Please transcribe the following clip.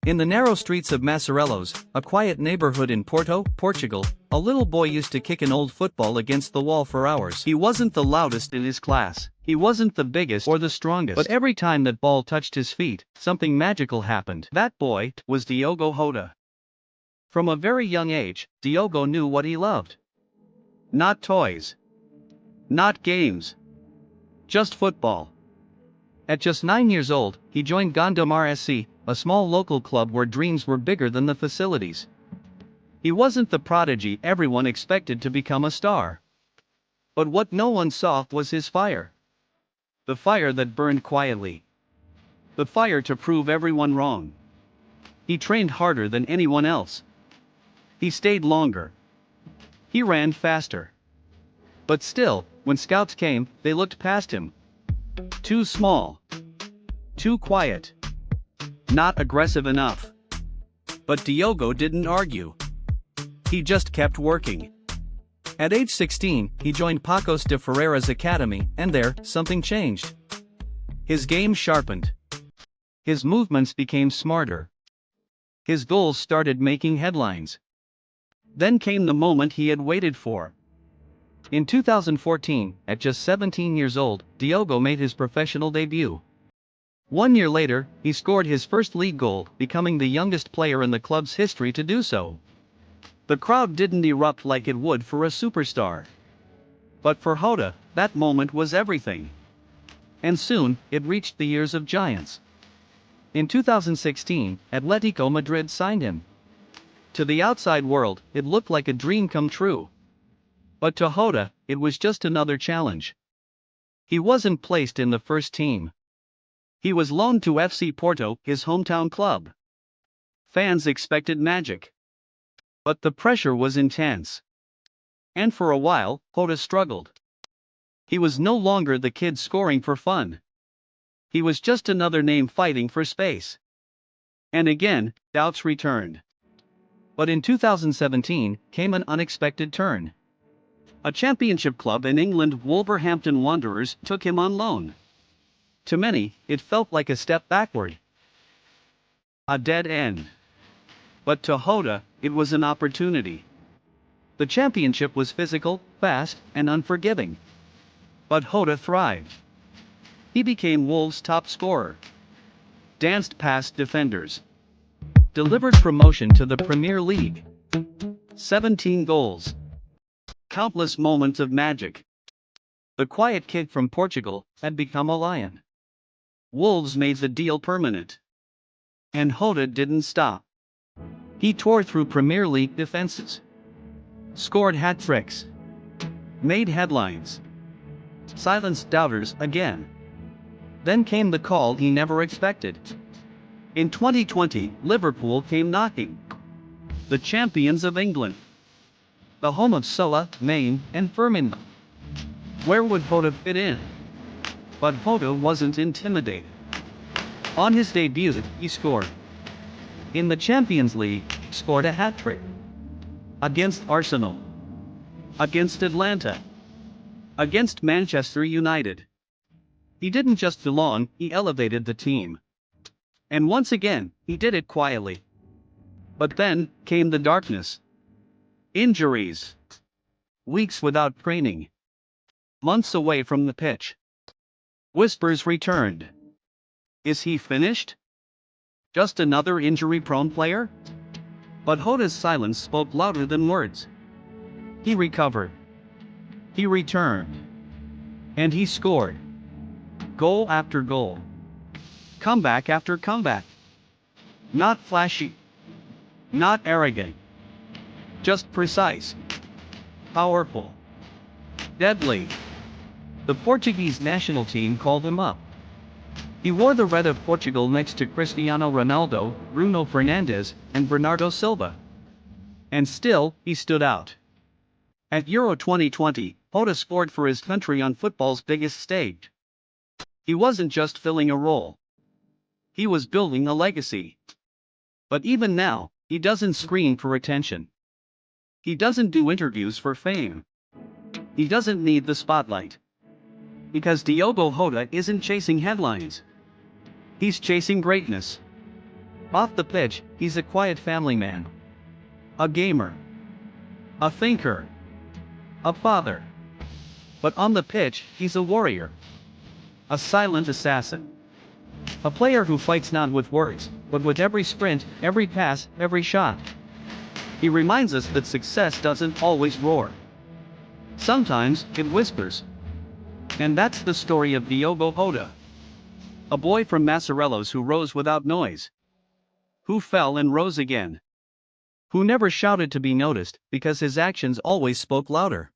In the narrow streets of Massarelos, a quiet neighborhood in Porto, Portugal, a little boy used to kick an old football against the wall for hours. He wasn't the loudest in his class, he wasn't the biggest or the strongest, but every time that ball touched his feet, something magical happened. That boy was Diogo Jota. From a very young age, Diogo knew what he loved. Not toys. Not games. Just football. At just 9 years old, he joined Gondomar SC, a small local club where dreams were bigger than the facilities. He wasn't the prodigy everyone expected to become a star. But what no one saw was his fire. The fire that burned quietly. The fire to prove everyone wrong. He trained harder than anyone else. He stayed longer. He ran faster. But still, when scouts came, they looked past him. Too small. Too quiet. Not aggressive enough. But Diogo didn't argue. He just kept working. At age 16, he joined Pacos de Ferreira's academy, and there, something changed. His game sharpened. His movements became smarter. His goals started making headlines. Then came the moment he had waited for. In 2014, at just 17 years old, Diogo made his professional debut. 1 year later, he scored his first league goal, becoming the youngest player in the club's history to do so. The crowd didn't erupt like it would for a superstar. But for Jota, that moment was everything. And soon, it reached the ears of giants. In 2016, Atletico Madrid signed him. To the outside world, it looked like a dream come true. But to Jota, it was just another challenge. He wasn't placed in the first team. He was loaned to FC Porto, his hometown club. Fans expected magic. But the pressure was intense. And for a while, Jota struggled. He was no longer the kid scoring for fun. He was just another name fighting for space. And again, doubts returned. But in 2017, came an unexpected turn. A championship club in England, Wolverhampton Wanderers, took him on loan. To many, it felt like a step backward. A dead end. But to Jota, it was an opportunity. The championship was physical, fast, and unforgiving. But Jota thrived. He became Wolves' top scorer. Danced past defenders. Delivered promotion to the Premier League. 17 goals. Countless moments of magic. The quiet kid from Portugal had become a lion. Wolves made the deal permanent. And Jota didn't stop. He tore through Premier League defenses. Scored hat-tricks. Made headlines. Silenced doubters again. Then came the call he never expected. In 2020, Liverpool came knocking. The champions of England. The home of Salah, Mane, and Firmino. Where would Jota fit in? But Jota wasn't intimidated. On his debut, he scored. In the Champions League, he scored a hat-trick. Against Arsenal. Against Atlanta. Against Manchester United. He didn't just belong, he elevated the team. And once again, he did it quietly. But then came the darkness. Injuries. Weeks without training. Months away from the pitch. Whispers returned. Is he finished? Just another injury-prone player? But Jota's silence spoke louder than words. He recovered. He returned. And he scored. Goal after goal. Comeback after comeback. Not flashy. Not arrogant. Just precise. Powerful. Deadly. The Portuguese national team called him up. He wore the red of Portugal next to Cristiano Ronaldo, Bruno Fernandes, and Bernardo Silva. And still, he stood out. At Euro 2020, Jota scored for his country on football's biggest stage. He wasn't just filling a role. He was building a legacy. But even now, he doesn't scream for attention. He doesn't do interviews for fame. He doesn't need the spotlight. Because Diogo Jota isn't chasing headlines. He's chasing greatness. Off the pitch, he's a quiet family man. A gamer. A thinker. A father. But on the pitch, he's a warrior. A silent assassin. A player who fights not with words, but with every sprint, every pass, every shot. He reminds us that success doesn't always roar. Sometimes, it whispers. And that's the story of Diogo Jota. A boy from Macerelos who rose without noise. Who fell and rose again. Who never shouted to be noticed, because his actions always spoke louder.